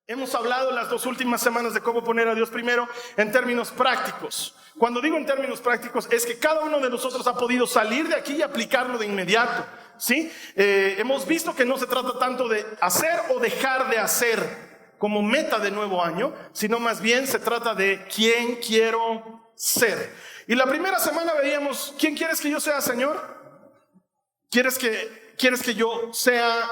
Hemos hablado las 2 últimas semanas de cómo poner a Dios primero en términos prácticos. Cuando digo en términos prácticos, es que cada uno de nosotros ha podido salir de aquí y aplicarlo de inmediato, ¿sí? Hemos visto que no se trata tanto de hacer o dejar de hacer como meta de nuevo año, sino más bien se trata de quién quiero ser. Y la primera semana veíamos, ¿quién quieres que yo sea, Señor? ¿Quieres que yo sea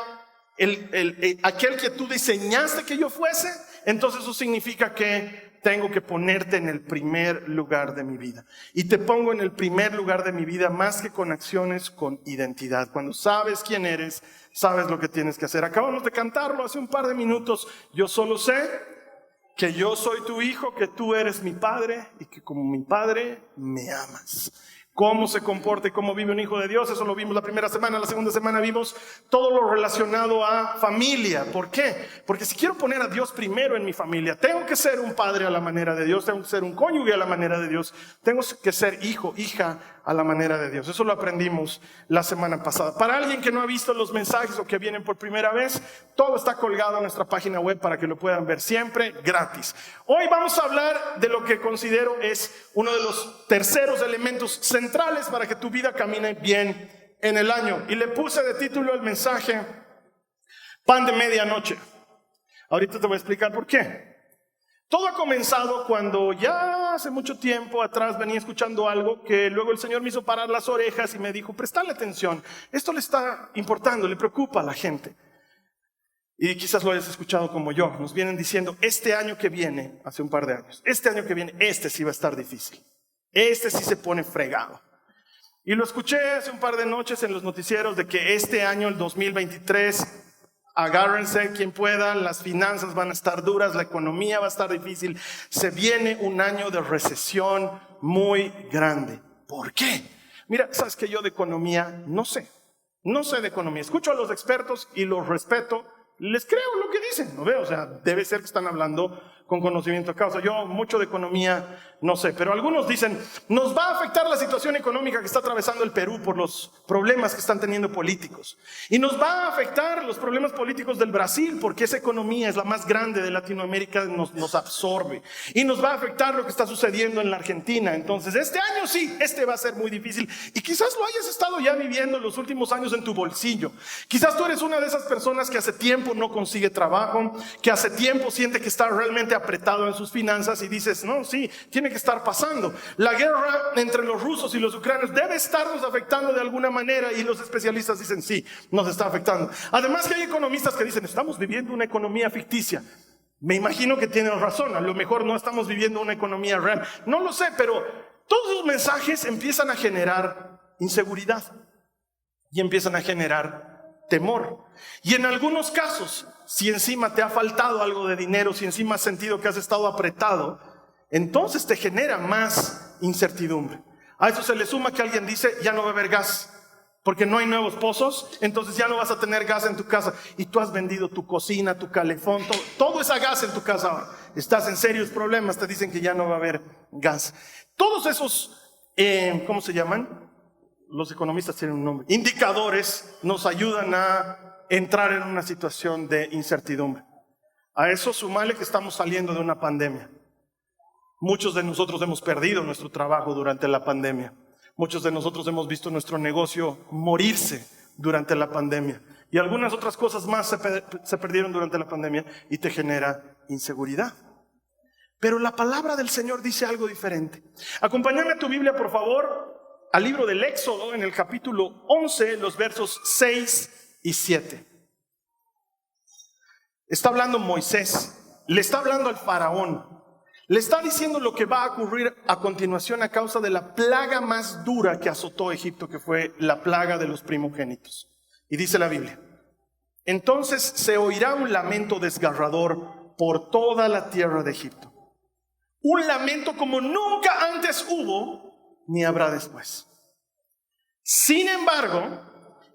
aquel que tú diseñaste que yo fuese? Entonces eso significa que tengo que ponerte en el primer lugar de mi vida. Y te pongo en el primer lugar de mi vida más que con acciones, con identidad. Cuando sabes quién eres, sabes lo que tienes que hacer. Acabamos de cantarlo hace un par de minutos. Yo solo sé que yo soy tu hijo, que tú eres mi padre y que como mi padre me amas. Cómo se comporta y cómo vive un hijo de Dios, eso lo vimos la primera semana. La segunda semana vimos todo lo relacionado a familia. ¿Por qué? Porque si quiero poner a Dios primero en mi familia, tengo que ser un padre a la manera de Dios, tengo que ser un cónyuge a la manera de Dios, tengo que ser hijo, hija a la manera de Dios. Eso lo aprendimos la semana pasada. Para alguien que no ha visto los mensajes o que vienen por primera vez, todo está colgado en nuestra página web para que lo puedan ver siempre gratis. Hoy vamos a hablar de lo que considero es uno de los terceros elementos centrales para que tu vida camine bien en el año. Y le puse de título el mensaje Pan de Medianoche. Ahorita te voy a explicar por qué. Todo ha comenzado cuando ya hace mucho tiempo atrás venía escuchando algo que luego el Señor me hizo parar las orejas y me dijo, prestale atención, esto le está importando, le preocupa a la gente. Y quizás lo hayas escuchado como yo, nos vienen diciendo, este año que viene, hace un par de años, este año que viene, este sí va a estar difícil, este sí se pone fregado. Y lo escuché hace un par de noches en los noticieros de que este año, el 2023, agárrense quien pueda, las finanzas van a estar duras, la economía va a estar difícil. Se viene un año de recesión muy grande. ¿Por qué? Mira, sabes que yo de economía no sé de economía. Escucho a los expertos y los respeto, les creo lo que dicen, ¿no veo? O sea, debe ser que están hablando con conocimiento de causa. Yo mucho de economía no sé, pero algunos dicen, nos va a afectar la situación económica que está atravesando el Perú por los problemas que están teniendo políticos. Y nos va a afectar los problemas políticos del Brasil, porque esa economía es la más grande de Latinoamérica, nos absorbe. Y nos va a afectar lo que está sucediendo en la Argentina. Entonces, este año sí, este va a ser muy difícil. Y quizás lo hayas estado ya viviendo los últimos años en tu bolsillo. Quizás tú eres una de esas personas que hace tiempo no consigue trabajo, que hace tiempo siente que está realmente apretado en sus finanzas y dices, no, sí, tiene que estar pasando. La guerra entre los rusos y los ucranianos debe estarnos afectando de alguna manera y los especialistas dicen, sí, nos está afectando. Además que hay economistas que dicen, estamos viviendo una economía ficticia. Me imagino que tienen razón, a lo mejor no estamos viviendo una economía real. No lo sé, pero todos los mensajes empiezan a generar inseguridad y empiezan a generar temor. Y en algunos casos, si encima te ha faltado algo de dinero, si encima has sentido que has estado apretado, entonces te genera más incertidumbre. A eso se le suma que alguien dice, ya no va a haber gas, porque no hay nuevos pozos, entonces ya no vas a tener gas en tu casa. Y tú has vendido tu cocina, tu calefón, todo ese gas en tu casa ahora. Estás en serios problemas, te dicen que ya no va a haber gas. Todos esos, ¿cómo se llaman? Los economistas tienen un nombre. Indicadores nos ayudan a entrar en una situación de incertidumbre. A eso sumale que estamos saliendo de una pandemia. Muchos de nosotros hemos perdido nuestro trabajo durante la pandemia. Muchos de nosotros hemos visto nuestro negocio morirse durante la pandemia. Y algunas otras cosas más se perdieron durante la pandemia y te genera inseguridad. Pero la palabra del Señor dice algo diferente. Acompáñame a tu Biblia, por favor, al libro del Éxodo, en el capítulo 11, los versos 6 y 7. Está hablando Moisés, le está hablando al faraón. Le está diciendo lo que va a ocurrir a continuación a causa de la plaga más dura que azotó a Egipto, que fue la plaga de los primogénitos. Y dice la Biblia, entonces se oirá un lamento desgarrador por toda la tierra de Egipto. Un lamento como nunca antes hubo, ni habrá después. Sin embargo,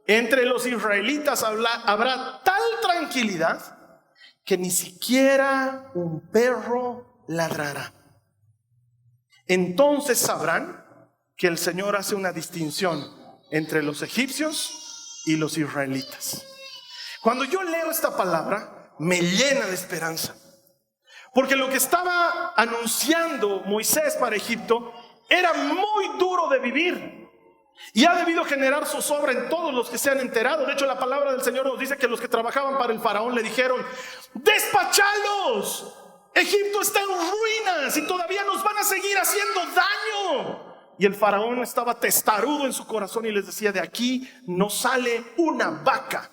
entre los israelitas habrá tal tranquilidad que ni siquiera un perro ladrará. Entonces sabrán que el Señor hace una distinción entre los egipcios y los israelitas. Cuando yo leo esta palabra, me llena de esperanza. Porque lo que estaba anunciando Moisés para Egipto era muy duro de vivir. Y ha debido generar zozobra en todos los que se han enterado. De hecho, la palabra del Señor nos dice que los que trabajaban para el faraón le dijeron: ¡despachalos! Egipto está en ruinas y todavía nos van a seguir haciendo daño. Y el faraón estaba testarudo en su corazón y les decía: de aquí no sale una vaca.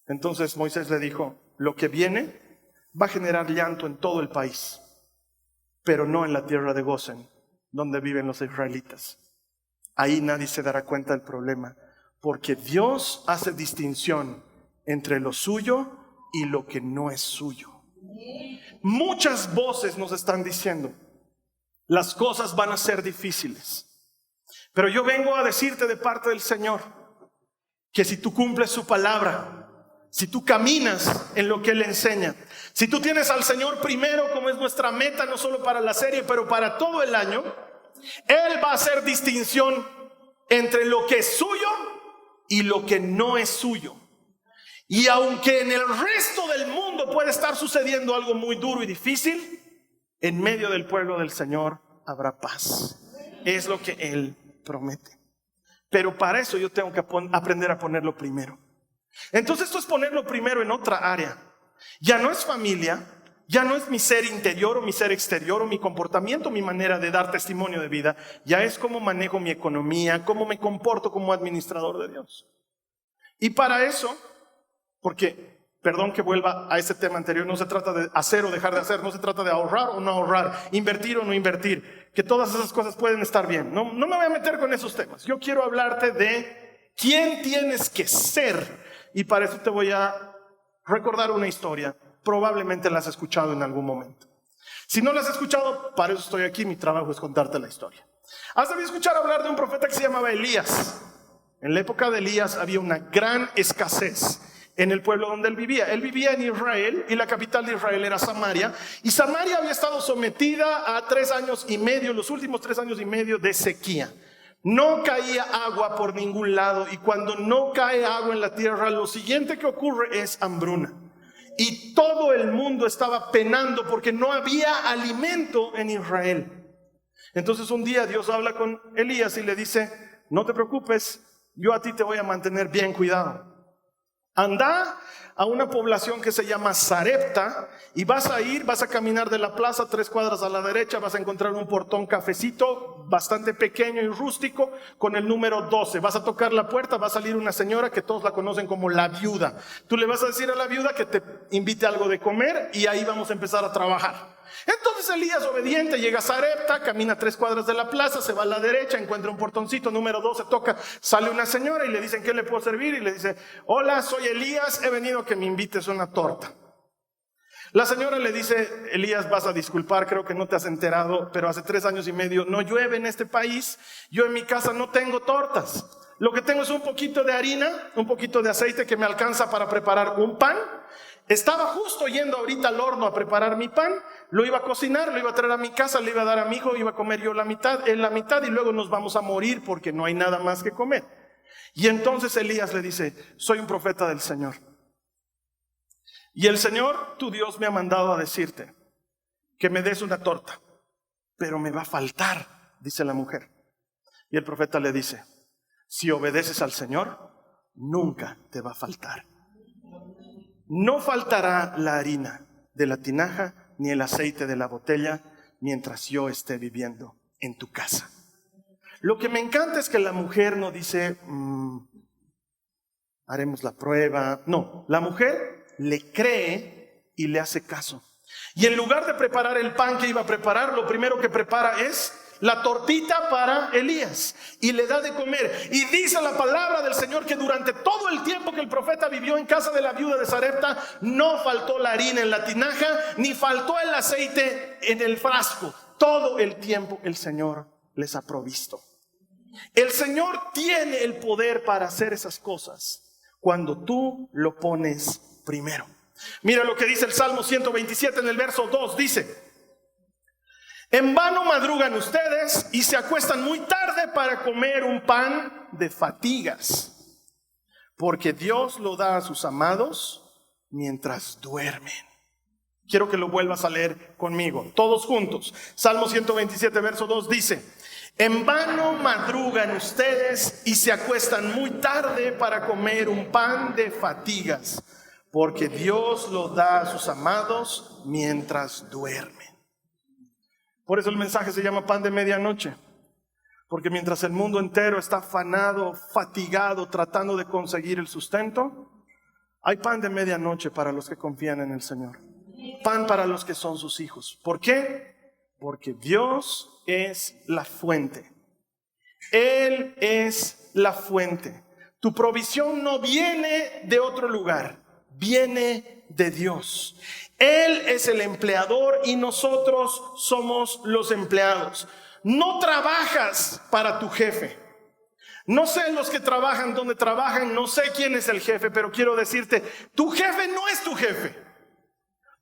Entonces Moisés le dijo: lo que viene va a generar llanto en todo el país, pero no en la tierra de Gosén, donde viven los israelitas. Ahí nadie se dará cuenta del problema, porque Dios hace distinción entre lo suyo y lo que no es suyo. Muchas voces nos están diciendo: las cosas van a ser difíciles, pero yo vengo a decirte de parte del Señor que si tú cumples su palabra, si tú caminas en lo que Él enseña, si tú tienes al Señor primero, como es nuestra meta, no solo para la serie, pero para todo el año, Él va a hacer distinción entre lo que es suyo y lo que no es suyo. Y aunque en el resto del mundo puede estar sucediendo algo muy duro y difícil, en medio del pueblo del Señor habrá paz. Es lo que Él promete. Pero para eso yo tengo que aprender a ponerlo primero. Entonces esto es ponerlo primero en otra área. Ya no es familia, ya no es mi ser interior o mi ser exterior o mi comportamiento, mi manera de dar testimonio de vida. Ya es cómo manejo mi economía, cómo me comporto como administrador de Dios. Y para eso, porque, perdón que vuelva a ese tema anterior, no se trata de hacer o dejar de hacer, no se trata de ahorrar o no ahorrar, invertir o no invertir, que todas esas cosas pueden estar bien. No me voy a meter con esos temas. Yo quiero hablarte de quién tienes que ser. Y para eso te voy a recordar una historia. Probablemente la has escuchado en algún momento. Si no la has escuchado, para eso estoy aquí. Mi trabajo es contarte la historia. Has debido escuchar hablar de un profeta que se llamaba Elías. En la época de Elías había una gran escasez en el pueblo donde él vivía. Él vivía en Israel y la capital de Israel era Samaria. Y Samaria había estado sometida a 3 años y medio, los últimos 3 años y medio de sequía. No caía agua por ningún lado, y cuando no cae agua en la tierra, lo siguiente que ocurre es hambruna. Y todo el mundo estaba penando porque no había alimento en Israel. Entonces un día Dios habla con Elías y le dice: no te preocupes, yo a ti te voy a mantener bien cuidado. Anda a una población que se llama Sarepta y vas a caminar de la plaza 3 cuadras a la derecha, vas a encontrar un portón cafecito bastante pequeño y rústico con el número 12. Vas a tocar la puerta, va a salir una señora que todos la conocen como la viuda. Tú le vas a decir a la viuda que te invite algo de comer y ahí vamos a empezar a trabajar. Entonces Elías, obediente, llega a Sarepta, camina 3 cuadras de la plaza, se va a la derecha, encuentra un portoncito, número 12, toca, sale una señora y le dicen: ¿qué le puedo servir? Y le dice: hola, soy Elías, he venido a que me invites una torta. La señora le dice: Elías, vas a disculpar, creo que no te has enterado, pero hace 3 años y medio no llueve en este país. Yo en mi casa no tengo tortas. Lo que tengo es un poquito de harina, un poquito de aceite que me alcanza para preparar un pan. Estaba justo yendo ahorita al horno a preparar mi pan, lo iba a cocinar, lo iba a traer a mi casa, le iba a dar a mi hijo, iba a comer yo él la mitad y luego nos vamos a morir porque no hay nada más que comer. Y entonces Elías le dice: soy un profeta del Señor. Y el Señor, tu Dios, me ha mandado a decirte que me des una torta, pero me va a faltar, dice la mujer. Y el profeta le dice: si obedeces al Señor, nunca te va a faltar. No faltará la harina de la tinaja ni el aceite de la botella mientras yo esté viviendo en tu casa. Lo que me encanta es que la mujer no dice: haremos la prueba. No, la mujer le cree y le hace caso. Y en lugar de preparar el pan que iba a preparar, lo primero que prepara es la tortita para Elías y le da de comer. Y dice la palabra del Señor que durante todo el tiempo que el profeta vivió en casa de la viuda de Sarepta, no faltó la harina en la tinaja, ni faltó el aceite en el frasco. Todo el tiempo el Señor les ha provisto. El Señor tiene el poder para hacer esas cosas cuando tú lo pones primero. Mira lo que dice el Salmo 127 en el verso 2, dice: en vano madrugan ustedes y se acuestan muy tarde para comer un pan de fatigas, porque Dios lo da a sus amados mientras duermen. Quiero que lo vuelvas a leer conmigo, todos juntos. Salmo 127, verso 2 dice: en vano madrugan ustedes y se acuestan muy tarde para comer un pan de fatigas, porque Dios lo da a sus amados mientras duermen. Por eso el mensaje se llama pan de medianoche. Porque mientras el mundo entero está afanado, fatigado, tratando de conseguir el sustento, hay pan de medianoche para los que confían en el Señor. Pan para los que son sus hijos. ¿Por qué? Porque Dios es la fuente. Él es la fuente. Tu provisión no viene de otro lugar, viene de Dios. Él es el empleador y nosotros somos los empleados. No trabajas para tu jefe. No sé los que trabajan donde trabajan, no sé quién es el jefe, pero quiero decirte, tu jefe no es tu jefe.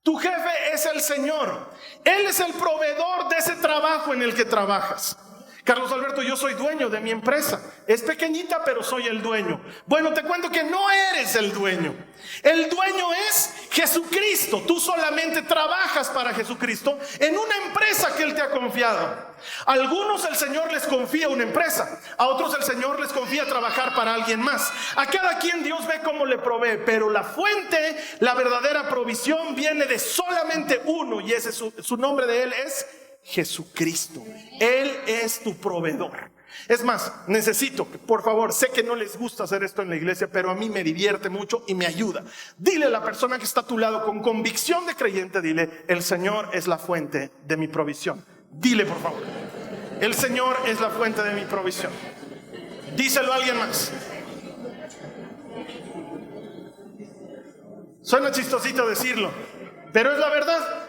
Tu jefe es el Señor. Él es el proveedor de ese trabajo en el que trabajas. Carlos Alberto, yo soy dueño de mi empresa. Es pequeñita, pero soy el dueño. Bueno, te cuento que no eres el dueño. El dueño es Jesucristo. Tú solamente trabajas para Jesucristo en una empresa que Él te ha confiado. A algunos el Señor les confía una empresa. A otros el Señor les confía trabajar para alguien más. A cada quien Dios ve cómo le provee. Pero la fuente, la verdadera provisión viene de solamente uno. Y ese su nombre de Él es Jesucristo. Él es tu proveedor. Es más, necesito que, por favor, sé que no les gusta hacer esto en la iglesia, pero a mí me divierte mucho y me ayuda. Dile a la persona que está a tu lado con convicción de creyente, dile: el Señor es la fuente de mi provisión. Dile, por favor: el Señor es la fuente de mi provisión. Díselo a alguien más. Suena chistosito decirlo, pero es la verdad.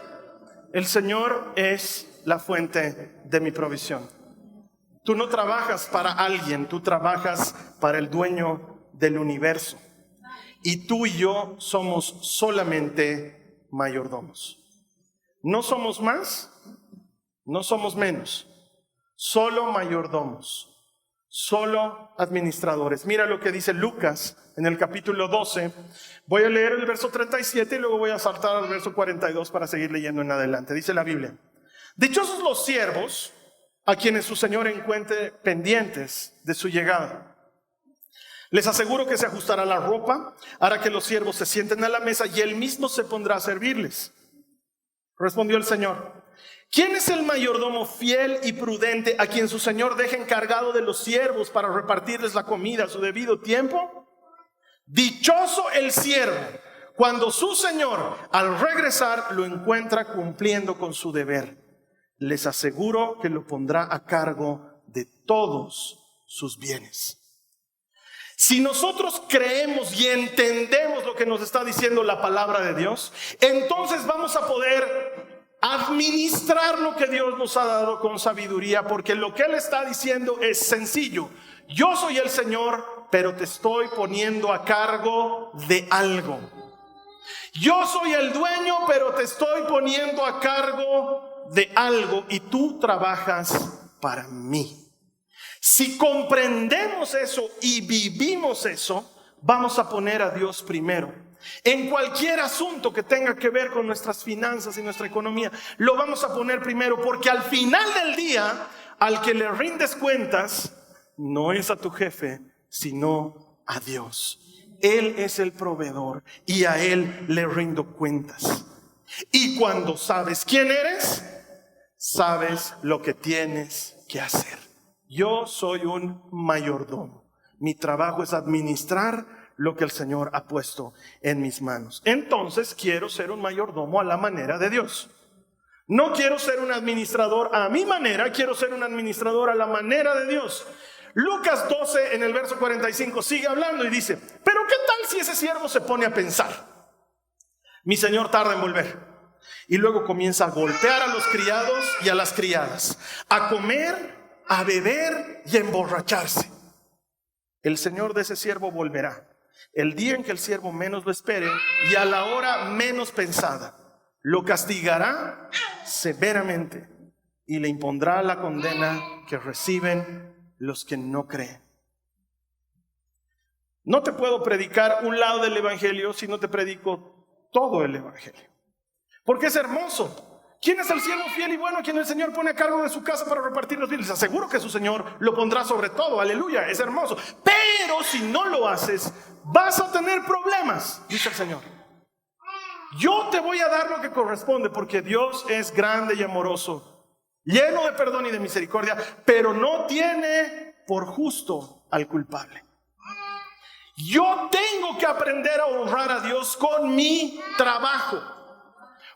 El Señor es la fuente de mi provisión. Tú no trabajas para alguien, tú trabajas para el dueño del universo. Y tú y yo somos solamente mayordomos. No somos más, no somos menos. Solo mayordomos, solo administradores. Mira lo que dice Lucas en el capítulo 12. Voy a leer el verso 37 y luego voy a saltar al verso 42 para seguir leyendo en adelante. Dice la Biblia: dichosos los siervos a quienes su Señor encuentre pendientes de su llegada. Les aseguro que se ajustará la ropa, hará que los siervos se sienten a la mesa y Él mismo se pondrá a servirles. Respondió el Señor: ¿quién es el mayordomo fiel y prudente a quien su Señor deja encargado de los siervos para repartirles la comida a su debido tiempo? Dichoso el siervo cuando su Señor al regresar lo encuentra cumpliendo con su deber. Les aseguro que lo pondrá a cargo de todos sus bienes. Si nosotros creemos y entendemos lo que nos está diciendo la palabra de Dios, entonces vamos a poder administrar lo que Dios nos ha dado con sabiduría, porque lo que Él está diciendo es sencillo. Yo soy el Señor, pero te estoy poniendo a cargo de algo. Yo soy el dueño, pero te estoy poniendo a cargo de algo y tú trabajas para mí. Si comprendemos eso y vivimos eso, vamos a poner a Dios primero. En cualquier asunto que tenga que ver con nuestras finanzas y nuestra economía, lo vamos a poner primero, porque al final del día, al que le rindes cuentas, no es a tu jefe, sino a Dios. Él es el proveedor y a Él le rindo cuentas. Y cuando sabes quién eres, sabes lo que tienes que hacer. Yo soy un mayordomo. Mi trabajo es administrar lo que el Señor ha puesto en mis manos. Entonces quiero ser un mayordomo a la manera de Dios. No quiero ser un administrador a mi manera, quiero ser un administrador a la manera de Dios. Lucas 12 en el verso 45 sigue hablando y dice: pero ¿qué tal si ese siervo se pone a pensar? Mi señor tarda en volver. Y luego comienza a golpear a los criados y a las criadas, a comer, a beber y a emborracharse. El señor de ese siervo volverá el día en que el siervo menos lo espere y a la hora menos pensada. Lo castigará severamente y le impondrá la condena que reciben los que no creen. No te puedo predicar un lado del evangelio si no te predico todo el evangelio. porque es hermoso. ¿Quién es el siervo fiel y bueno a quien el Señor pone a cargo de su casa para repartir los bienes? Les aseguro que su Señor lo pondrá sobre todo. Aleluya, es hermoso. Pero si no lo haces, vas a tener problemas, dice el Señor. Yo te voy a dar lo que corresponde, porque Dios es grande y amoroso, lleno de perdón y de misericordia, pero no tiene por justo al culpable. Yo tengo que aprender a honrar a Dios con mi trabajo.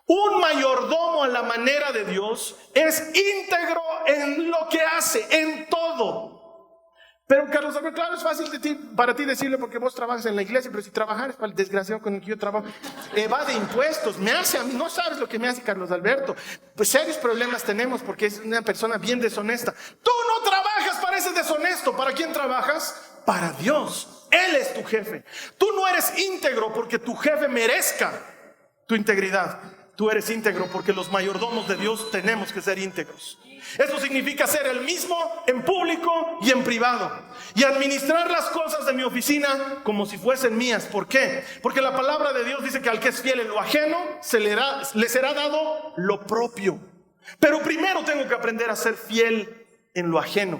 Un mayordomo a la manera de Dios es íntegro en lo que hace, en todo. Pero Carlos, claro, es fácil para ti decirle porque vos trabajas en la iglesia, pero si trabajaras para el desgraciado con el que yo trabajo, evade impuestos, me hace a mí, no sabes lo que me hace Carlos Alberto. Pues serios problemas tenemos porque es una persona bien deshonesta. Tú no trabajas para ese deshonesto. ¿Para quién trabajas? Para Dios. Él es tu jefe. Tú no eres íntegro porque tu jefe merezca tu integridad. Tú eres íntegro porque los mayordomos de Dios tenemos que ser íntegros. Eso significa ser el mismo en público y en privado, y administrar las cosas de mi oficina como si fuesen mías. ¿Por qué? Porque la palabra de Dios dice que al que es fiel en lo ajeno le será dado lo propio. Pero primero tengo que aprender a ser fiel en lo ajeno.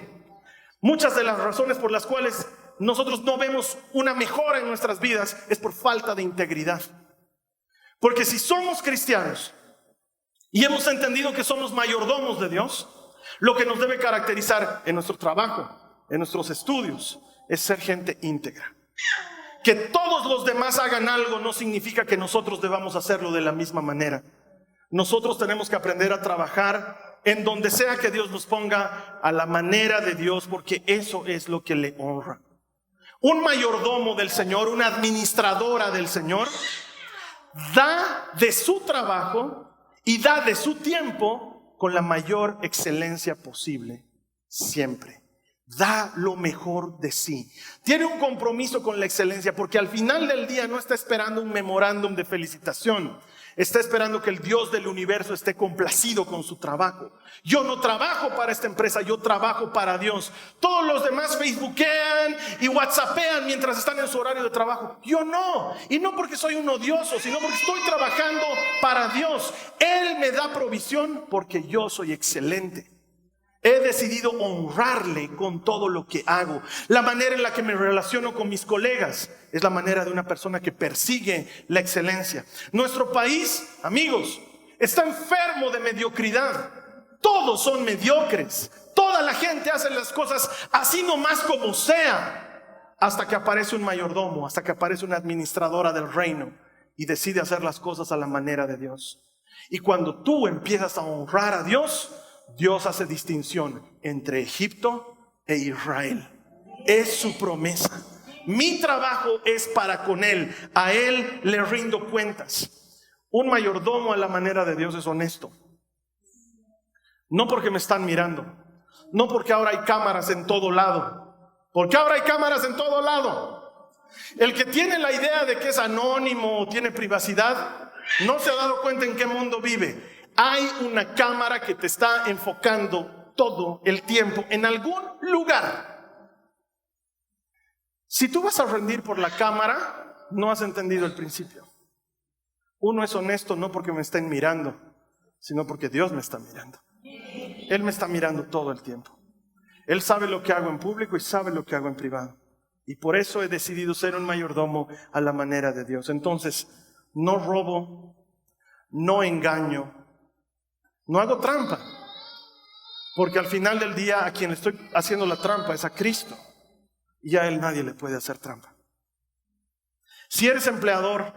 Muchas de las razones por las cuales nosotros no vemos una mejora en nuestras vidas es por falta de integridad. Porque si somos cristianos y hemos entendido que somos mayordomos de Dios, lo que nos debe caracterizar en nuestro trabajo, en nuestros estudios, es ser gente íntegra. Que todos los demás hagan algo no significa que nosotros debamos hacerlo de la misma manera. Nosotros tenemos que aprender a trabajar en donde sea que Dios nos ponga, a la manera de Dios, porque eso es lo que le honra. Un mayordomo del Señor, una administradora del Señor, da de su trabajo y da de su tiempo con la mayor excelencia posible, siempre. Da lo mejor de sí. Tiene un compromiso con la excelencia, porque al final del día no está esperando un memorándum de felicitación. Está esperando que el Dios del universo esté complacido con su trabajo. Yo no trabajo para esta empresa, yo trabajo para Dios. Todos los demás facebookean y whatsappean mientras están en su horario de trabajo. Yo no. Y no porque soy un odioso, sino porque estoy trabajando para Dios. Él me da provisión porque yo soy excelente. He decidido honrarle con todo lo que hago. La manera en la que me relaciono con mis colegas es la manera de una persona que persigue la excelencia. Nuestro país, amigos, está enfermo de mediocridad. Todos son mediocres. Toda la gente hace las cosas así nomás como sea. Hasta que aparece un mayordomo, hasta que aparece una administradora del reino y decide hacer las cosas a la manera de Dios. Y cuando tú empiezas a honrar a Dios, Dios hace distinción entre Egipto e Israel. Es su promesa. Mi trabajo es para con Él. A Él le rindo cuentas. Un mayordomo a la manera de Dios es honesto. No porque me están mirando. No porque ahora hay cámaras en todo lado. Porque ahora hay cámaras en todo lado. El que tiene la idea de que es anónimo o tiene privacidad, no se ha dado cuenta en qué mundo vive. Hay una cámara que te está enfocando todo el tiempo en algún lugar. Si tú vas a rendir por la cámara, no has entendido el principio. Uno es honesto no porque me estén mirando, sino porque Dios me está mirando. Él me está mirando todo el tiempo. Él sabe lo que hago en público y sabe lo que hago en privado. Y por eso he decidido ser un mayordomo a la manera de Dios. Entonces, no robo, no engaño, no hago trampa, porque al final del día a quien le estoy haciendo la trampa es a Cristo, y a Él nadie le puede hacer trampa. Si eres empleador,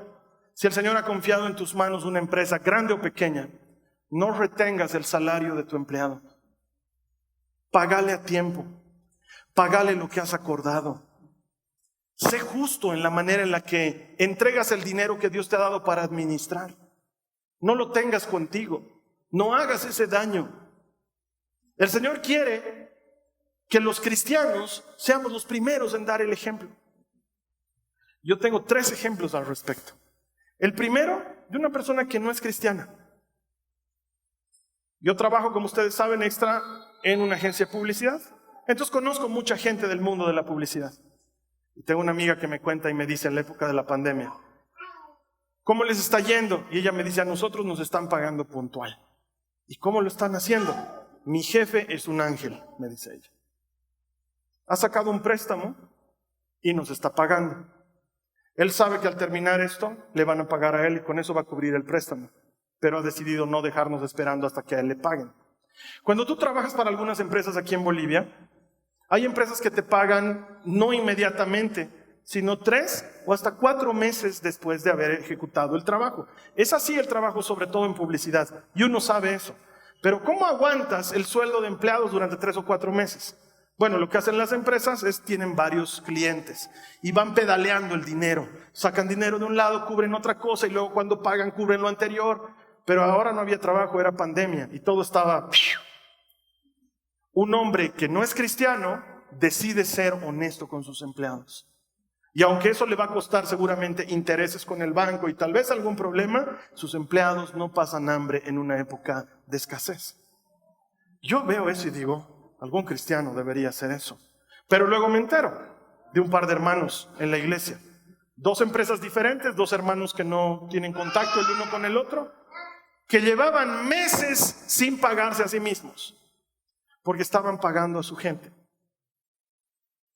si el Señor ha confiado en tus manos una empresa grande o pequeña, no retengas el salario de tu empleado. Págale a tiempo, págale lo que has acordado. Sé justo en la manera en la que entregas el dinero que Dios te ha dado para administrar. No lo tengas contigo. No hagas ese daño. El Señor quiere que los cristianos seamos los primeros en dar el ejemplo. Yo tengo 3 ejemplos al respecto. El primero, de una persona que no es cristiana. Yo trabajo, como ustedes saben, extra en una agencia de publicidad. Entonces conozco mucha gente del mundo de la publicidad. Y tengo una amiga que me cuenta y me dice en la época de la pandemia: ¿cómo les está yendo? Y ella me dice, a nosotros nos están pagando puntual. ¿Y cómo lo están haciendo? Mi jefe es un ángel, me dice ella. Ha sacado un préstamo y nos está pagando. Él sabe que al terminar esto le van a pagar a él y con eso va a cubrir el préstamo. Pero ha decidido no dejarnos esperando hasta que a él le paguen. Cuando tú trabajas para algunas empresas aquí en Bolivia, hay empresas que te pagan no inmediatamente, sino 3 o hasta 4 meses después de haber ejecutado el trabajo. Es así el trabajo, sobre todo en publicidad, y uno sabe eso. Pero ¿cómo aguantas el sueldo de empleados durante 3 o 4 meses? Bueno, lo que hacen las empresas es tienen varios clientes y van pedaleando el dinero. Sacan dinero de un lado, cubren otra cosa y luego cuando pagan cubren lo anterior. Pero ahora no había trabajo, era pandemia y todo estaba... Un hombre que no es cristiano decide ser honesto con sus empleados. Y aunque eso le va a costar seguramente intereses con el banco y tal vez algún problema, sus empleados no pasan hambre en una época de escasez. Yo veo eso y digo, algún cristiano debería hacer eso. Pero luego me entero de un par de hermanos en la iglesia. 2 empresas diferentes, 2 hermanos que no tienen contacto el uno con el otro, que llevaban meses sin pagarse a sí mismos, porque estaban pagando a su gente.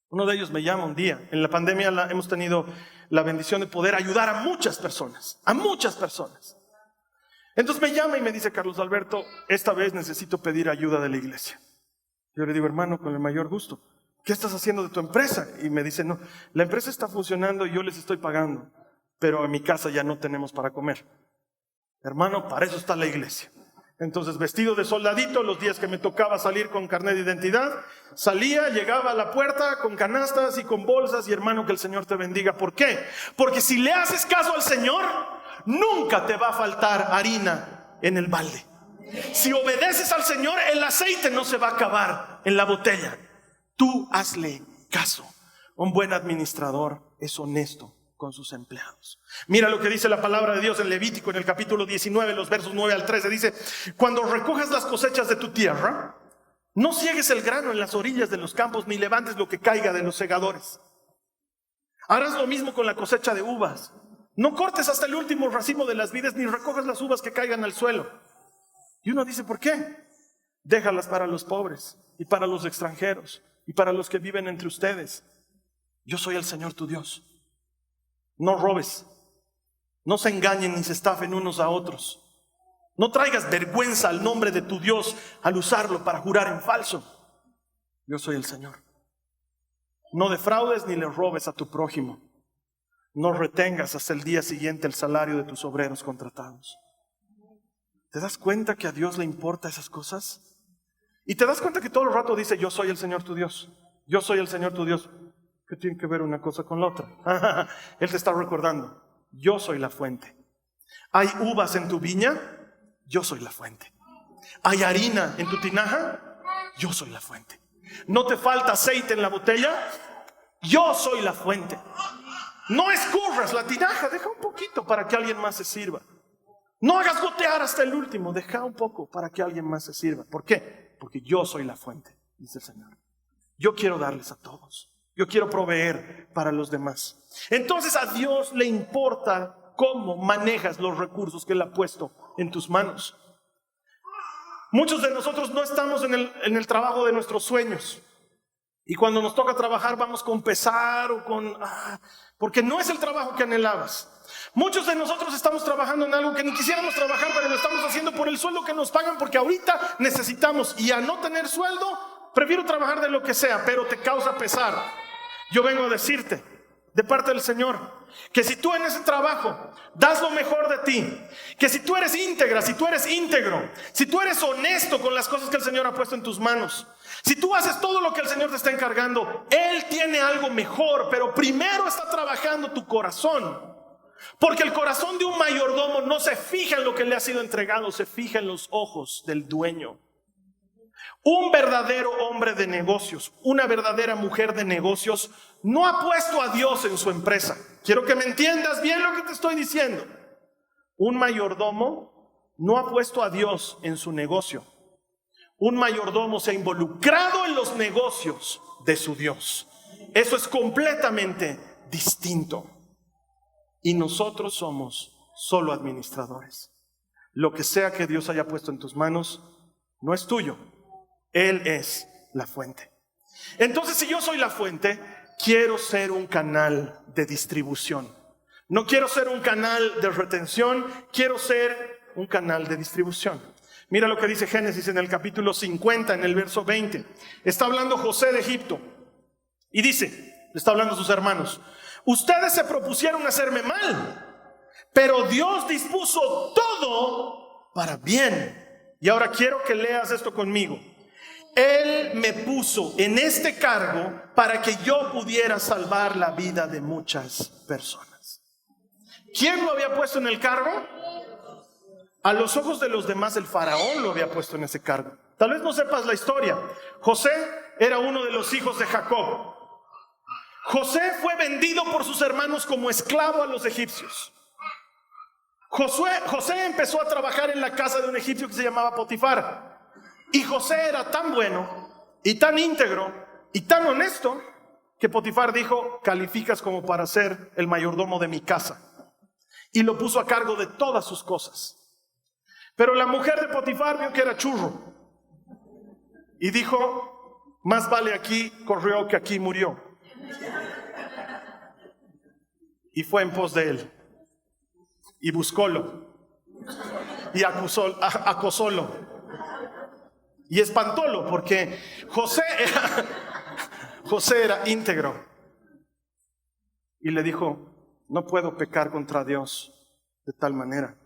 Uno de ellos me llama un día. En la pandemia hemos tenido la bendición de poder ayudar a muchas personas, Entonces me llama y me dice, Carlos Alberto, esta vez necesito pedir ayuda de la iglesia. Yo le digo, hermano, con el mayor gusto. ¿Qué estás haciendo de tu empresa? Y me dice, no, la empresa está funcionando y yo les estoy pagando, pero en mi casa ya no tenemos para comer. Hermano, para eso está la iglesia. Entonces, vestido de soldadito, los días que me tocaba salir con carnet de identidad, salía, llegaba a la puerta con canastas y con bolsas, y hermano, que el Señor te bendiga. ¿Por qué? Porque si le haces caso al Señor, nunca te va a faltar harina en el balde. Si obedeces al Señor, el aceite no se va a acabar en la botella. Tú hazle caso. Un buen administrador es honesto con sus empleados. Mira lo que dice la palabra de Dios en Levítico, en el capítulo 19, los versos 9 al 13. Dice, cuando recojas las cosechas de tu tierra, no ciegues el grano en las orillas de los campos, ni levantes lo que caiga de los segadores. Harás lo mismo con la cosecha de uvas. No cortes hasta el último racimo de las vides, ni recojas las uvas que caigan al suelo. Y uno dice, ¿por qué? Déjalas para los pobres, y para los extranjeros, y para los que viven entre ustedes. Yo soy el Señor tu Dios. No robes, no se engañen ni se estafen unos a otros. No traigas vergüenza al nombre de tu Dios al usarlo para jurar en falso. Yo soy el Señor. No defraudes ni le robes a tu prójimo. No retengas hasta el día siguiente el salario de tus obreros contratados. ¿Te das cuenta que a Dios le importa esas cosas? Y te das cuenta que todo el rato dice, yo soy el Señor tu Dios. Yo soy el Señor tu Dios. ¿Qué tiene que ver una cosa con la otra? Él te está recordando, yo soy la fuente. ¿Hay uvas en tu viña? Yo soy la fuente. ¿Hay harina en tu tinaja? Yo soy la fuente. ¿No te falta aceite en la botella? Yo soy la fuente. No escurras la tinaja, deja un poquito para que alguien más se sirva. No hagas gotear hasta el último, deja un poco para que alguien más se sirva. ¿Por qué? Porque yo soy la fuente, dice el Señor. Yo quiero darles a todos. Yo quiero proveer para los demás. Entonces a Dios le importa cómo manejas los recursos que Él ha puesto en tus manos. Muchos de nosotros no estamos en el trabajo de nuestros sueños. Y cuando nos toca trabajar vamos con pesar o con... porque no es el trabajo que anhelabas. Muchos de nosotros estamos trabajando en algo que ni quisiéramos trabajar, pero lo estamos haciendo por el sueldo que nos pagan porque ahorita necesitamos. Y a no tener sueldo, prefiero trabajar de lo que sea, pero te causa pesar. Yo vengo a decirte, de parte del Señor, que si tú en ese trabajo das lo mejor de ti, que si tú eres íntegra, si tú eres íntegro, si tú eres honesto con las cosas que el Señor ha puesto en tus manos, si tú haces todo lo que el Señor te está encargando, Él tiene algo mejor, pero primero está trabajando tu corazón. Porque el corazón de un mayordomo no se fija en lo que le ha sido entregado, se fija en los ojos del dueño. Un verdadero hombre de negocios, una verdadera mujer de negocios, no ha puesto a Dios en su empresa. Quiero que me entiendas bien lo que te estoy diciendo. Un mayordomo no ha puesto a Dios en su negocio. Un mayordomo se ha involucrado en los negocios de su Dios. Eso es completamente distinto. Y nosotros somos solo administradores. Lo que sea que Dios haya puesto en tus manos no es tuyo. Él es la fuente. Entonces, si yo soy la fuente, quiero ser un canal de distribución. No quiero ser un canal de retención, quiero ser un canal de distribución. Mira lo que dice Génesis en el capítulo 50, en el verso 20. Está hablando José de Egipto y dice, le está hablando a sus hermanos: ustedes se propusieron hacerme mal, pero Dios dispuso todo para bien. Y ahora quiero que leas esto conmigo. Él me puso en este cargo para que yo pudiera salvar la vida de muchas personas. ¿Quién lo había puesto en el cargo? A los ojos de los demás, el faraón lo había puesto en ese cargo. Tal vez no sepas la historia. José era uno de los hijos de Jacob. José fue vendido por sus hermanos como esclavo a los egipcios. José empezó a trabajar en la casa de un egipcio que se llamaba Potifar. Y José era tan bueno y tan íntegro y tan honesto que Potifar dijo: calificas como para ser el mayordomo de mi casa. Y lo puso a cargo de todas sus cosas. Pero la mujer de Potifar vio que era churro y dijo: más vale aquí corrió que aquí murió. Y fue en pos de él y buscólo y acosólo y espantólo, porque José era íntegro. Y le dijo: no puedo pecar contra Dios de tal manera.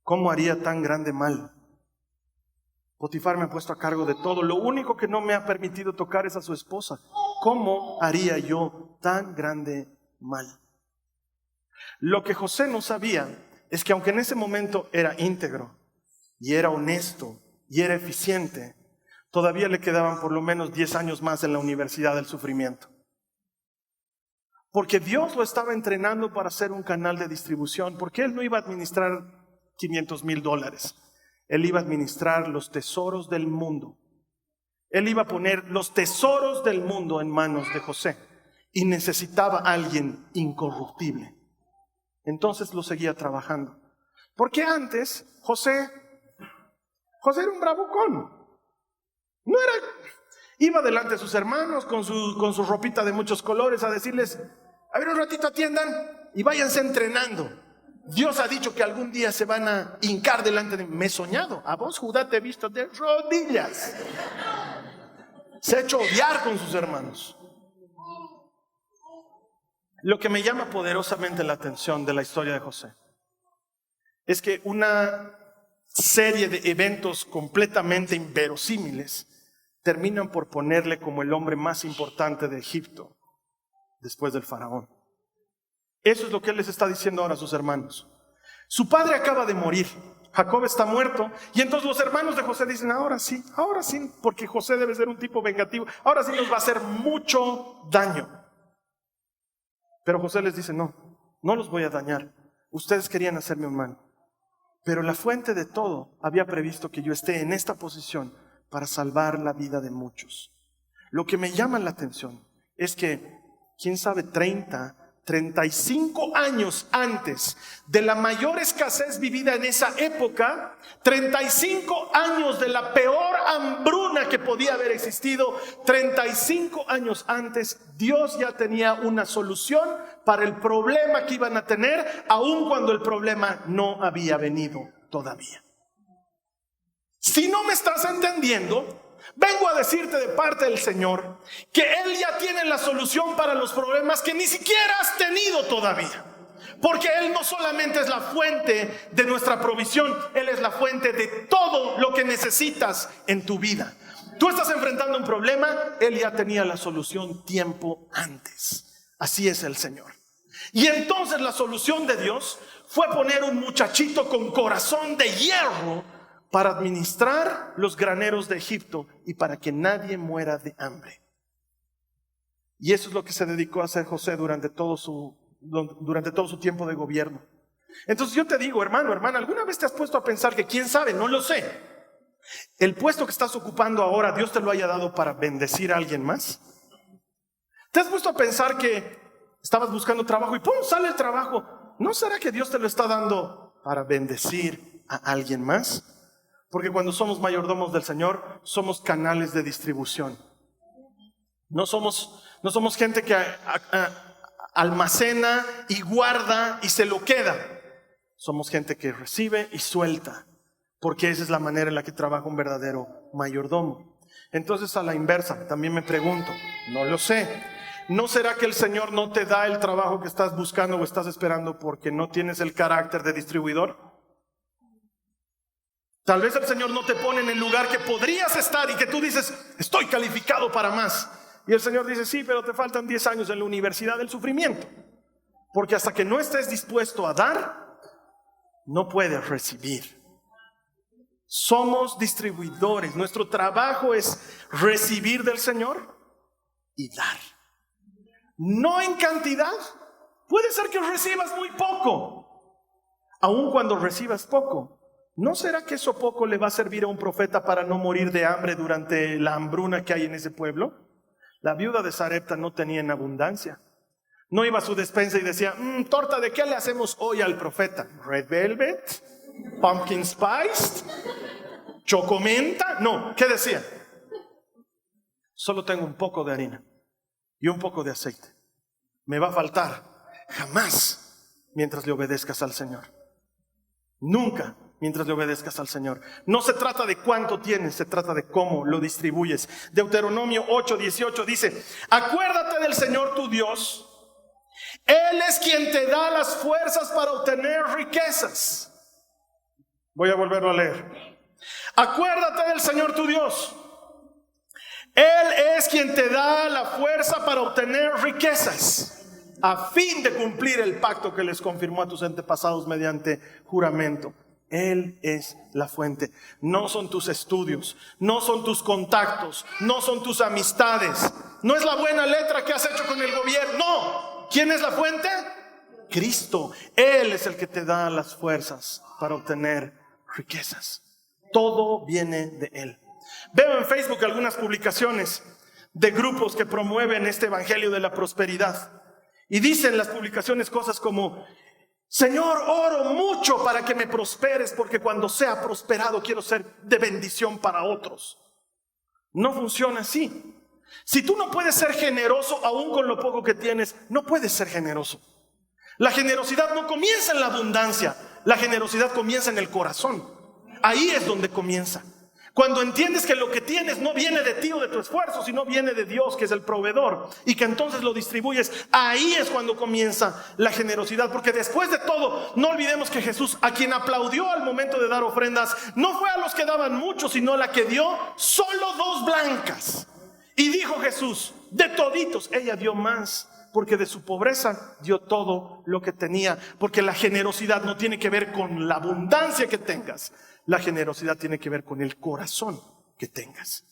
¿Cómo haría tan grande mal? Potifar me ha puesto a cargo de todo. Lo único que no me ha permitido tocar es a su esposa. ¿Cómo haría yo tan grande mal? Lo que José no sabía es que aunque en ese momento era íntegro y era honesto y era eficiente, todavía le quedaban por lo menos 10 años más en la universidad del sufrimiento. Porque Dios lo estaba entrenando para ser un canal de distribución, porque él no iba a administrar $500,000. Él iba a administrar los tesoros del mundo. Él iba a poner los tesoros del mundo en manos de José y necesitaba a alguien incorruptible. Entonces lo seguía trabajando. Porque antes José era un bravucón. Iba delante de sus hermanos con su ropita de muchos colores a decirles: a ver, un ratito atiendan y váyanse entrenando. Dios ha dicho que algún día se van a hincar delante de mí. Me he soñado. A vos, Judá, te he visto de rodillas. Se ha hecho odiar con sus hermanos. Lo que me llama poderosamente la atención de la historia de José es que una serie de eventos completamente inverosímiles terminan por ponerle como el hombre más importante de Egipto después del faraón. Eso es lo que él les está diciendo ahora a sus hermanos. Su padre acaba de morir, Jacob está muerto, y entonces los hermanos de José dicen: ahora sí, porque José debe ser un tipo vengativo, ahora sí nos va a hacer mucho daño. Pero José les dice: no los voy a dañar. Ustedes querían hacerme un mal, pero la fuente de todo había previsto que yo esté en esta posición para salvar la vida de muchos. Lo que me llama la atención es que, quién sabe, 35 años antes de la mayor escasez vivida en esa época, 35 años de la peor hambruna que podía haber existido, 35 años antes, Dios ya tenía una solución para el problema que iban a tener, aun cuando el problema no había venido todavía. Si no me estás entendiendo, vengo a decirte de parte del Señor que Él ya tiene la solución para los problemas que ni siquiera has tenido todavía. Porque Él no solamente es la fuente de nuestra provisión, Él es la fuente de todo lo que necesitas en tu vida. Tú estás enfrentando un problema, Él ya tenía la solución tiempo antes. Así es el Señor. Y entonces la solución de Dios fue poner un muchachito con corazón de hierro para administrar los graneros de Egipto y para que nadie muera de hambre. Y eso es lo que se dedicó a hacer José durante todo su tiempo de gobierno. Entonces yo te digo, hermano, hermana, ¿alguna vez te has puesto a pensar que, quién sabe, no lo sé, el puesto que estás ocupando ahora Dios te lo haya dado para bendecir a alguien más? ¿Te has puesto a pensar que estabas buscando trabajo y ¡pum! Sale el trabajo? ¿no será que Dios te lo está dando para bendecir a alguien más? Porque cuando somos mayordomos del Señor, somos canales de distribución. No somos gente que almacena y guarda y se lo queda. Somos gente que recibe y suelta, porque esa es la manera en la que trabaja un verdadero mayordomo. Entonces, a la inversa, también me pregunto, no lo sé, ¿no será que el Señor no te da el trabajo que estás buscando o estás esperando porque no tienes el carácter de distribuidor? Tal vez el Señor no te pone en el lugar que podrías estar y que tú dices, estoy calificado para más. Y el Señor dice, sí, pero te faltan 10 años en la universidad del sufrimiento. Porque hasta que no estés dispuesto a dar, no puedes recibir. Somos distribuidores. Nuestro trabajo es recibir del Señor y dar. No en cantidad. Puede ser que recibas muy poco. Aun cuando recibas poco, ¿no será que eso poco le va a servir a un profeta para no morir de hambre durante la hambruna que hay en ese pueblo? La viuda de Sarepta no tenía en abundancia. No iba a su despensa y decía, torta, ¿de qué le hacemos hoy al profeta? ¿Red velvet? ¿Pumpkin spice? ¿Chocomenta? No, ¿qué decía? Solo tengo un poco de harina y un poco de aceite. Me va a faltar. Jamás mientras le obedezcas al Señor. Nunca mientras le obedezcas al Señor. No se trata de cuánto tienes, se trata de cómo lo distribuyes. Deuteronomio 8:18 dice, acuérdate del Señor tu Dios. Él es quien te da las fuerzas para obtener riquezas. Voy a volverlo a leer. Acuérdate del Señor tu Dios. Él es quien te da la fuerza para obtener riquezas, a fin de cumplir el pacto que les confirmó a tus antepasados mediante juramento. Él es la fuente. No son tus estudios, no son tus contactos, no son tus amistades, no es la buena letra que has hecho con el gobierno. No. ¿Quién es la fuente? Cristo. Él es el que te da las fuerzas para obtener riquezas. Todo viene de Él. Veo en Facebook algunas publicaciones de grupos que promueven este evangelio de la prosperidad. Y dicen las publicaciones cosas como, Señor, oro mucho para que me prosperes, porque cuando sea prosperado quiero ser de bendición para otros. No funciona así. Si tú no puedes ser generoso aún con lo poco que tienes, no puedes ser generoso. La generosidad no comienza en la abundancia, la generosidad comienza en el corazón. Ahí es donde comienza. Cuando entiendes que lo que tienes no viene de ti o de tu esfuerzo, sino viene de Dios, que es el proveedor, y que entonces lo distribuyes, ahí es cuando comienza la generosidad. Porque después de todo, no olvidemos que Jesús, a quien aplaudió al momento de dar ofrendas, no fue a los que daban mucho, sino a la que dio solo 2 blancas. Y dijo Jesús, de toditos, ella dio más, porque de su pobreza dio todo lo que tenía. Porque la generosidad no tiene que ver con la abundancia que tengas. La generosidad tiene que ver con el corazón que tengas.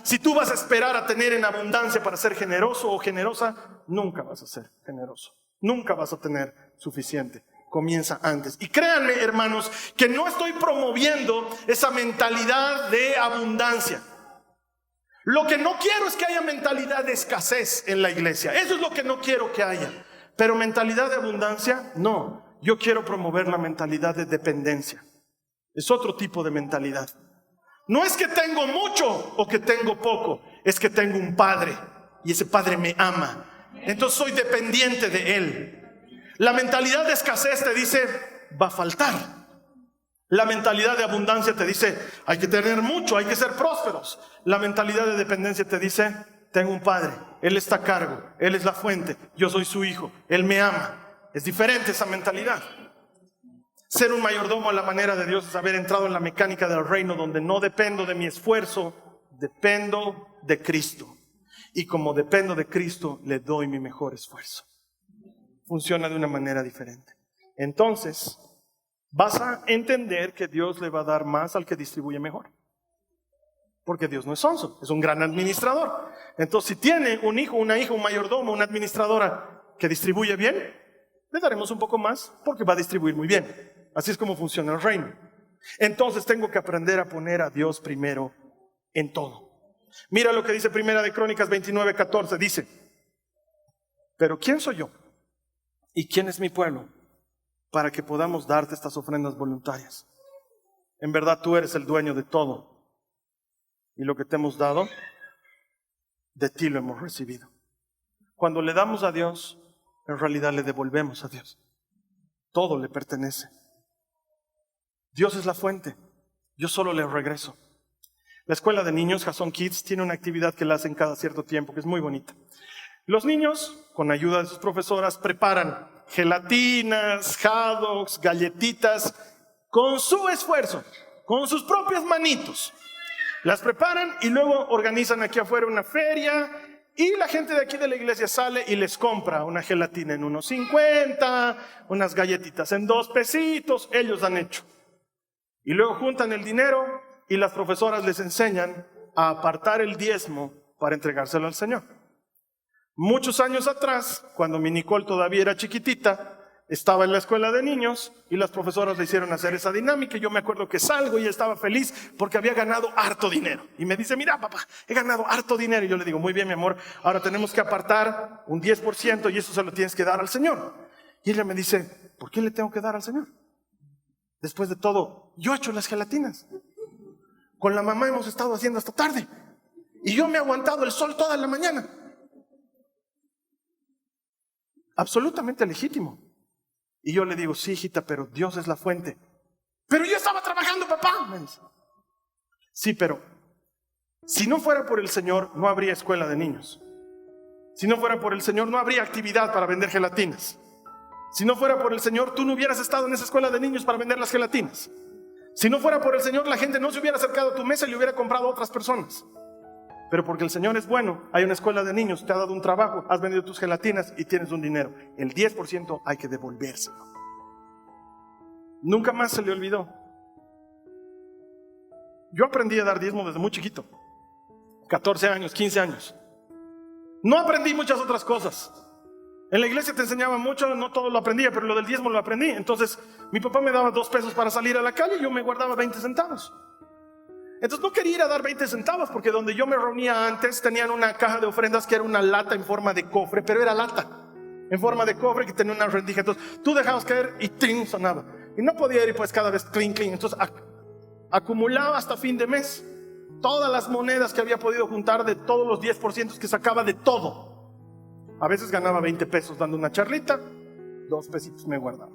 Si tú vas a esperar a tener en abundancia para ser generoso o generosa, nunca vas a ser generoso. Nunca vas a tener suficiente. Comienza antes. Y créanme, hermanos, que no estoy promoviendo esa mentalidad de abundancia. Lo que no quiero es que haya mentalidad de escasez en la iglesia. Eso es lo que no quiero que haya. Pero mentalidad de abundancia, no. Yo quiero promover la mentalidad de dependencia. Es otro tipo de mentalidad. No es que tengo mucho o que tengo poco. Es que tengo un padre y ese padre me ama. Entonces soy dependiente de él. La mentalidad de escasez te dice, va a faltar. La mentalidad de abundancia te dice, hay que tener mucho, hay que ser prósperos. La mentalidad de dependencia te dice, tengo un padre, él está a cargo, él es la fuente, yo soy su hijo, él me ama. Es diferente esa mentalidad. Ser un mayordomo a la manera de Dios es haber entrado en la mecánica del reino, donde no dependo de mi esfuerzo, dependo de Cristo. Y como dependo de Cristo, le doy mi mejor esfuerzo. Funciona de una manera diferente. Entonces, vas a entender que Dios le va a dar más al que distribuye mejor. Porque Dios no es sonso, es un gran administrador. Entonces, si tiene un hijo, una hija, un mayordomo, una administradora que distribuye bien, le daremos un poco más porque va a distribuir muy bien. Así es como funciona el reino. Entonces tengo que aprender a poner a Dios primero en todo. Mira lo que dice Primera de Crónicas 29:14. Dice, pero ¿quién soy yo? ¿Y quién es mi pueblo? para que podamos darte estas ofrendas voluntarias. En verdad tú eres el dueño de todo. Y lo que te hemos dado, de ti lo hemos recibido. Cuando le damos a Dios, en realidad le devolvemos a Dios. Todo le pertenece. Dios es la fuente. Yo solo le regreso. La escuela de niños, Jason Kids, tiene una actividad que la hacen cada cierto tiempo, que es muy bonita. Los niños, con ayuda de sus profesoras, preparan gelatinas, hot dogs, galletitas, con su esfuerzo, con sus propias manitos. Las preparan y luego organizan aquí afuera una feria y la gente de aquí de la iglesia sale y les compra una gelatina en 1.50, unas galletitas en 2 pesitos, ellos han hecho. Y luego juntan el dinero y las profesoras les enseñan a apartar el diezmo para entregárselo al Señor. Muchos años atrás, cuando mi Nicole todavía era chiquitita, estaba en la escuela de niños y las profesoras le hicieron hacer esa dinámica. Y yo me acuerdo que salgo y estaba feliz porque había ganado harto dinero. Y me dice, mira papá, he ganado harto dinero. Y yo le digo, muy bien mi amor, ahora tenemos que apartar un 10% y eso se lo tienes que dar al Señor. Y ella me dice, ¿por qué le tengo que dar al Señor? Después de todo, yo he hecho las gelatinas. Con la mamá hemos estado haciendo hasta tarde. Y yo me he aguantado el sol toda la mañana. Absolutamente legítimo. Y yo le digo, sí, hijita, pero Dios es la fuente. Pero yo estaba trabajando, papá, me dice. Sí, pero si no fuera por el Señor, no habría escuela de niños. Si no fuera por el Señor, no habría actividad para vender gelatinas. Si no fuera por el Señor, tú no hubieras estado en esa escuela de niños para vender las gelatinas. Si no fuera por el Señor, la gente no se hubiera acercado a tu mesa y le hubiera comprado a otras personas. Pero porque el Señor es bueno, hay una escuela de niños, te ha dado un trabajo, has vendido tus gelatinas y tienes un dinero. El 10% hay que devolvérselo. Nunca más se le olvidó. Yo aprendí a dar diezmo desde muy chiquito. 14 años, 15 años. No aprendí muchas otras cosas. En la iglesia te enseñaba mucho, no todo lo aprendía, pero lo del diezmo lo aprendí. Entonces mi papá me daba 2 pesos para salir a la calle y yo me guardaba 20 centavos. Entonces no quería ir a dar 20 centavos porque donde yo me reunía antes tenían una caja de ofrendas que era una lata en forma de cofre, pero era lata en forma de cofre que tenía una rendija. Entonces tú dejabas caer y ¡trin! Sonaba. Y no podía ir pues cada vez clink, clink. Entonces acumulaba hasta fin de mes todas las monedas que había podido juntar de todos los 10% que sacaba de todo. A veces ganaba 20 pesos dando una charlita, 2 pesitos me guardaba.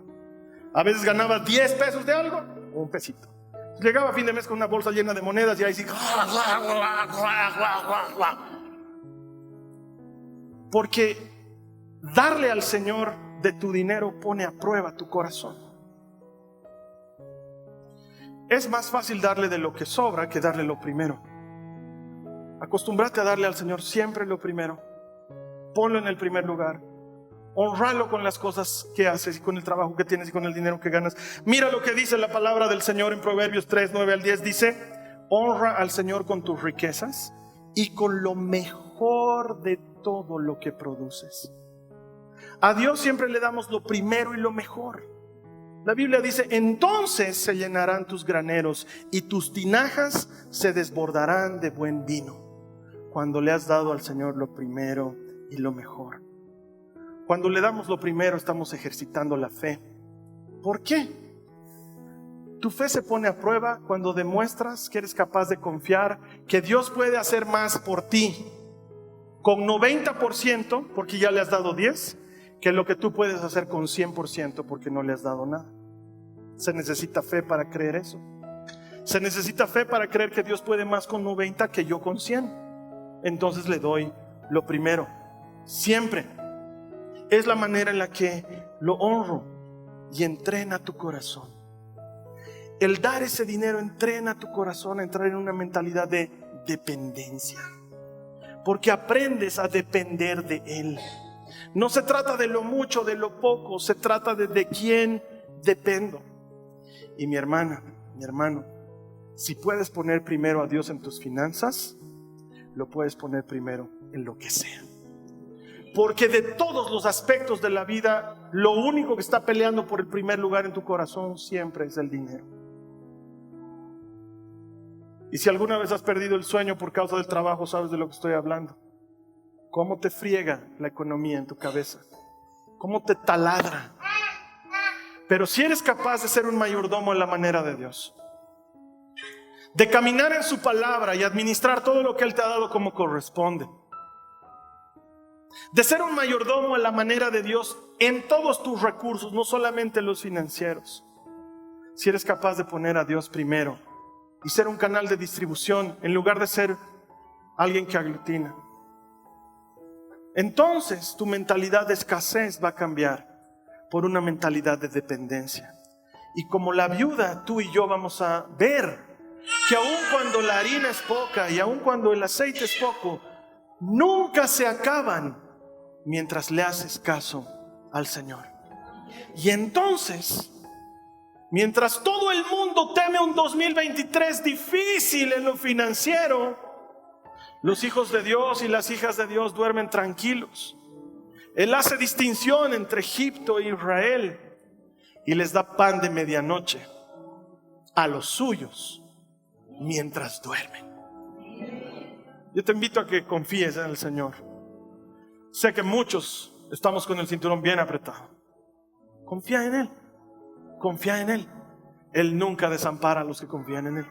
A veces ganaba 10 pesos de algo, 1 pesito. Llegaba a fin de mes con una bolsa llena de monedas y ahí sí. Porque darle al Señor de tu dinero pone a prueba tu corazón. Es más fácil darle de lo que sobra que darle lo primero. Acostúmbrate a darle al Señor siempre lo primero. Ponlo en el primer lugar. Honralo con las cosas que haces y con el trabajo que tienes y con el dinero que ganas. Mira lo que dice la palabra del Señor en Proverbios 3, 9 al 10. Dice, honra al Señor con tus riquezas y con lo mejor de todo lo que produces. A Dios siempre le damos lo primero y lo mejor. La Biblia dice, entonces se llenarán tus graneros y tus tinajas se desbordarán de buen vino. Cuando le has dado al Señor lo primero y lo mejor. Cuando le damos lo primero estamos ejercitando la fe. ¿Por qué? Tu fe se pone a prueba cuando demuestras que eres capaz de confiar que Dios puede hacer más por ti con 90% porque ya le has dado 10 que lo que tú puedes hacer con 100% porque no le has dado nada. Se necesita fe para creer eso. Se necesita fe para creer que Dios puede más con 90 que yo con 100. Entonces le doy lo primero. Siempre. Es la manera en la que lo honro y entrena tu corazón. El dar ese dinero entrena tu corazón a entrar en una mentalidad de dependencia. Porque aprendes a depender de Él. No se trata de lo mucho, de lo poco, se trata de quién dependo. Y mi hermana, mi hermano, si puedes poner primero a Dios en tus finanzas, lo puedes poner primero en lo que sea. Porque de todos los aspectos de la vida, lo único que está peleando por el primer lugar en tu corazón siempre es el dinero. Y si alguna vez has perdido el sueño por causa del trabajo, sabes de lo que estoy hablando. Cómo te friega la economía en tu cabeza. Cómo te taladra. Pero si eres capaz de ser un mayordomo en la manera de Dios, de caminar en su palabra y administrar todo lo que Él te ha dado como corresponde, de ser un mayordomo en la manera de Dios en todos tus recursos, no solamente los financieros. Si eres capaz de poner a Dios primero y ser un canal de distribución en lugar de ser alguien que aglutina, entonces tu mentalidad de escasez va a cambiar por una mentalidad de dependencia. Y como la viuda, tú y yo vamos a ver que aun cuando la harina es poca y aun cuando el aceite es poco, nunca se acaban mientras le haces caso al Señor. Y entonces, mientras todo el mundo teme un 2023 difícil en lo financiero, los hijos de Dios y las hijas de Dios duermen tranquilos. Él hace distinción entre Egipto e Israel y les da pan de medianoche a los suyos mientras duermen. Yo te invito a que confíes en el Señor. Sé que muchos estamos con el cinturón bien apretado. Confía en Él. Confía en Él. Él nunca desampara a los que confían en Él.